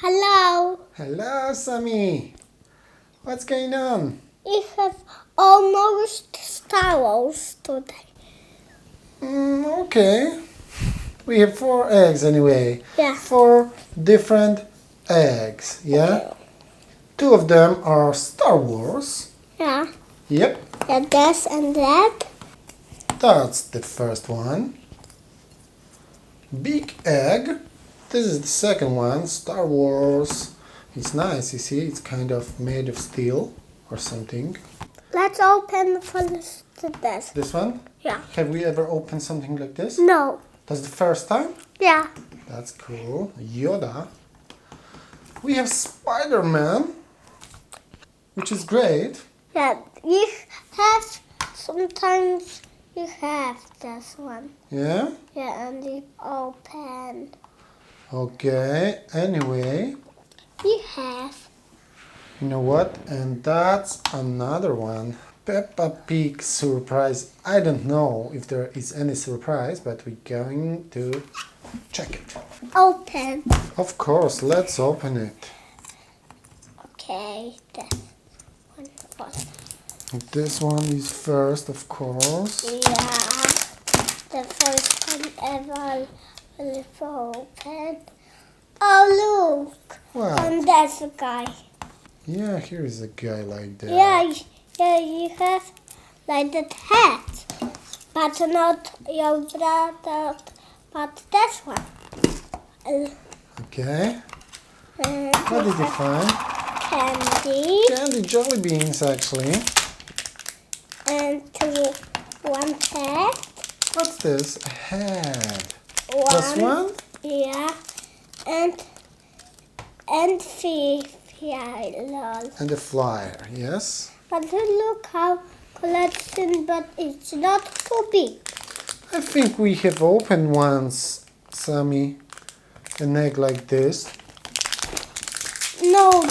Hello. Hello, Sammy. What's going on? We have almost Star Wars today. Okay. We have 4 eggs anyway. Yeah. 4 different eggs, yeah? 2 of them are Star Wars. Yeah. Yep, Yeah, this and that. that's the first one. Big egg. This is the second one, Star Wars. It's nice, you see, it's kind of made of steel or something. Let's open first this. This one? Yeah. Have we ever opened something like this? No. That's the first time? Yeah. That's cool. Yoda. We have Spider-Man, which is great. Yeah. You have sometimes you have this one. Yeah? Yeah, and you open. Okay, anyway, You have. you know what? And that's another one. Peppa Pig surprise. I don't know if there is any surprise, but we're going to check it. Open. Of course, let's open it. Okay. This one first. This one is first, of course. Yeah. The first one ever will open. Oh, look. Wow. And that's a guy. Yeah, here is a guy like that. Yeah, you have like that hat. But not Yoda, but this one. Okay. And What did you find? candy. Candy jelly beans, actually. And one hat. What's this? A hat. One. One? Yeah. And fish. Yeah, lol. And a flyer, yes? But look how collection, but it's not too big. I think we have opened once, Sammy, an egg like this. No.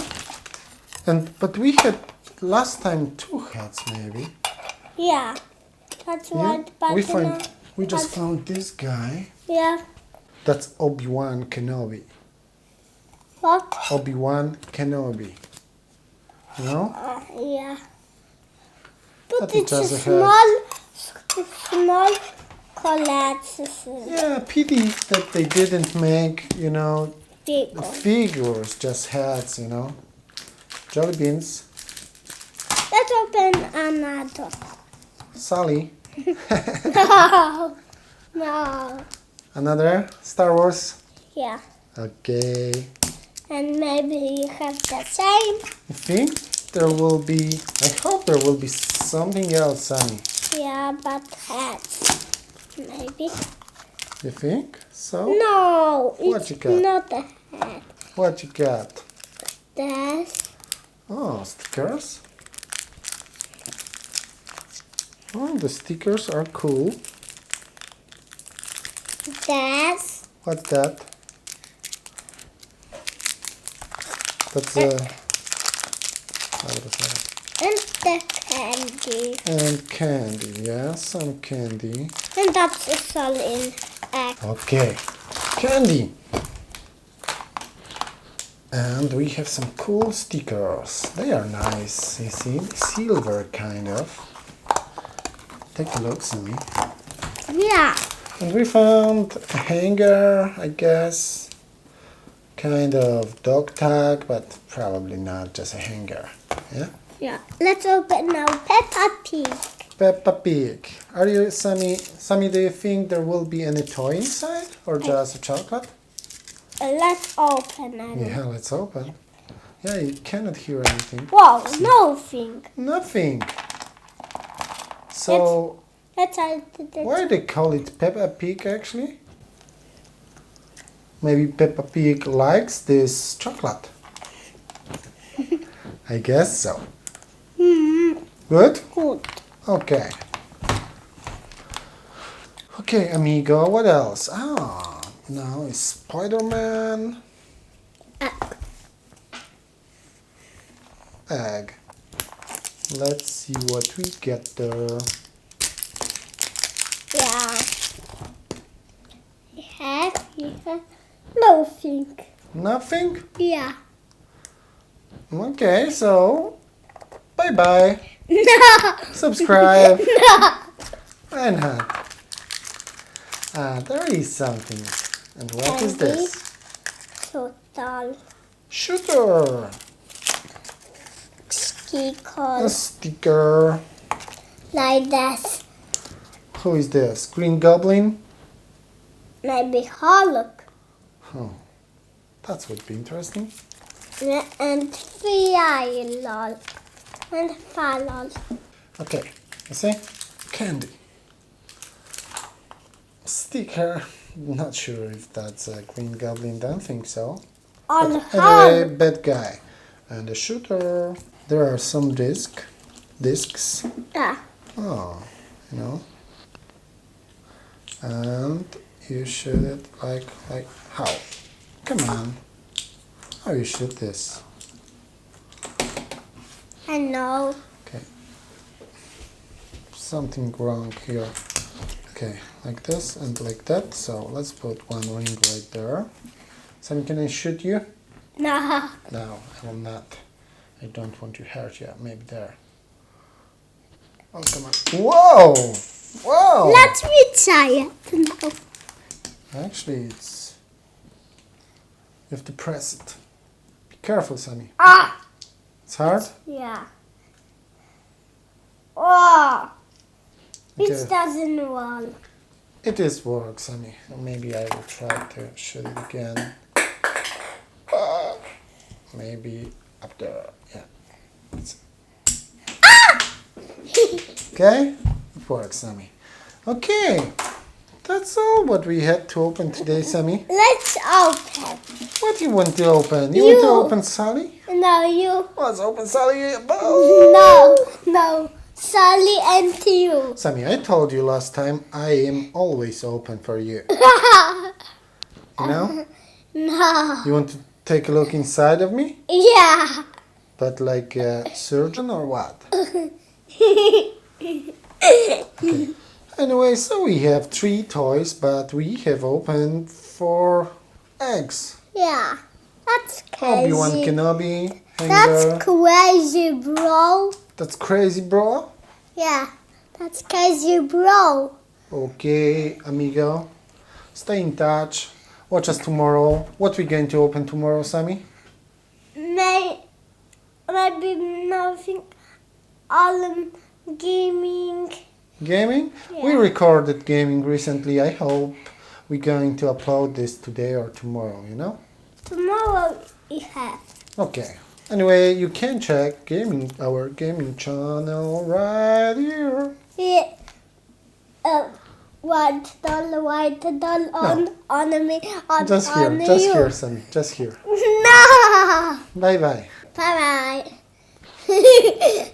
But we had last time 2 hats, maybe. Yeah. That's right. But We just found this guy. yeah. That's Obi-Wan Kenobi. What? Obi-Wan Kenobi. You know? Yeah. But But it it's a doesn't small collection. Yeah, pity that they didn't make, Big. the figures, just hats, Jelly beans. Let's open another. Sally. No. No. Another Star Wars. Yeah. Okay. And maybe you have the same. I think there will be, I hope there will be something else, Sammy. Yeah, but hats. Maybe. You think so? No, What it's you got? not a hat. What you got? That's Oh, stickers. Oh, the stickers are cool. that's What's that? That's a... and the candy. And candy, yeah, some candy. And that's all in egg. Okay, candy. And we have some cool stickers. They are nice, you see, silver kind of. Take a look, Sammy. Yeah. And we found a hanger, I guess. Kind of dog tag, but probably not just a hanger. Yeah? Yeah. Let's open now Peppa Pig. Peppa Pig. Are you, Sammy, do you think there will be any toy inside? Or just a chocolate? Let's open it. Yeah, let's open. Yeah, you cannot hear anything. Whoa, nothing. Nothing. So, Let's open it. why do they call it Peppa Pig actually? Maybe Peppa Pig likes this chocolate. I guess so. Good? Good. Okay. Okay, amigo, what else? Now it's Spider-Man. Egg. Let's see what we get there. Yeah. You have nothing. Nothing? Yeah. Okay, so bye-bye. No. Subscribe. No. Why not? There is something. And what is Candy. this? Total. Shooter. A Sticker. sticker. Like this. Who is this? Green Goblin? Maybe Hulk. Oh, that would be interesting. And Fialol. And Falol. Okay, you see? Candy. Sticker. Not sure if that's a Green Goblin. Don't think so. On But Hulk. anyway, bad guy. And a shooter. There are some discs. Yeah. Oh, you know. And you shoot it like how? Come on. How you shoot this? I know. Okay. Something wrong here. Okay, like this and like that. So let's put one ring right there. Sammy, can I shoot you? No. No, I will not. I don't want to hurt you. Maybe there. Oh, come on. Whoa! Whoa! Let me try it. No. Actually, it's... You have to press it. Be careful, Sammy. Ah. It's hard? Yeah. Oh. Okay. It doesn't work. It is work, Sammy. Maybe I will try to shoot it again. Maybe up there. Yeah. Okay? It works, Sammy. Okay. That's all what we had to open today, Sammy. Let's open. What do you want to open? You want to You. open Sally? No, you. Let's open Sally. No. Sally and you. Sammy, I told you last time I am always open for you. You know? No. You want to take a look inside of me? Yeah. But like a surgeon or what? Anyway, so we have 3 toys, but we have opened 4 eggs. Yeah. That's crazy. Obi-Wan Kenobi, Hanger. That's crazy, bro. That's crazy, bro. Yeah. That's crazy, bro. Okay, amigo. Stay in touch. Watch us tomorrow. What we going to open tomorrow, Sammy? Maybe nothing. All gaming. Gaming? Yeah. We recorded gaming recently. I hope we're going to upload this today or tomorrow, you know? Tomorrow we have. Okay. Anyway, you can check our gaming channel right here. Yeah. White doll on me. Just here, on just you. here, Sammy. Just here. No. Bye bye. Bye bye.